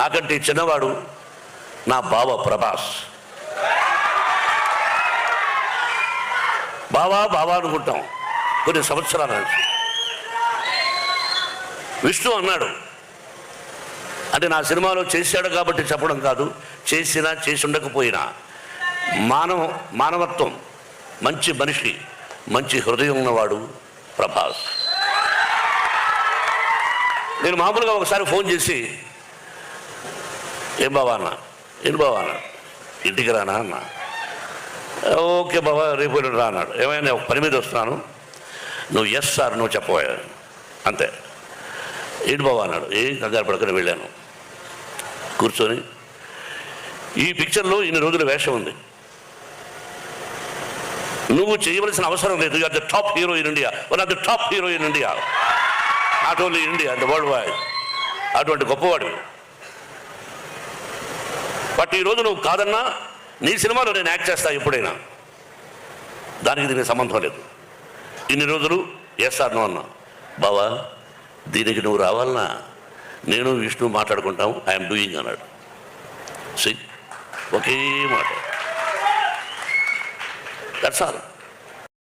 నాకంటే చిన్నవాడు నా బావ ప్రభాస్. బావా అనుకుంటాం కొన్ని సంవత్సరాల నుంచి. విష్ణు అన్నాడు, అంటే నా సినిమాలో చేశాడు కాబట్టి చెప్పడం కాదు, చేసినా చేసి ఉండకపోయినా మానవత్వం, మంచి మనిషి, మంచి హృదయం ఉన్నవాడు ప్రభాస్. నేను మామూలుగా ఒకసారి ఫోన్ చేసి, ఏం బావా అన్న, ఇంటికి రానా అన్న. ఓకే బాబా రేపు రా అన్నాడు. ఏమైనా ఒక పని మీద వస్తున్నాను, నువ్వు ఎస్ సార్ నువ్వు చెప్పబోయా అంతే. ఏంటి బాబా అన్నాడు. ఏం కంగారు పడకుండా వెళ్ళాను. కూర్చొని, ఈ పిక్చర్లో ఇన్ని రోజుల వేషం ఉంది, నువ్వు చేయవలసిన అవసరం లేదు. You are the top hero in India, one of the top hero in India, not only India, the world wide. అటువంటి గొప్పవాడు. బట్ ఈరోజు నువ్వు కాదన్నా, నీ సినిమాలో నేను యాక్ట్ చేస్తా ఎప్పుడైనా, దానికి దీనికి సంబంధం లేదు. ఇన్ని రోజులు ఎస్ఆర్ నో అన్నా. బావా దీనికి నువ్వు రావాలన్నా నేను విష్ణు మాట్లాడుకుంటాం, ఐఎమ్ డూయింగ్ అన్నాడు. ఒకే మాట, దట్స్ ఆల్.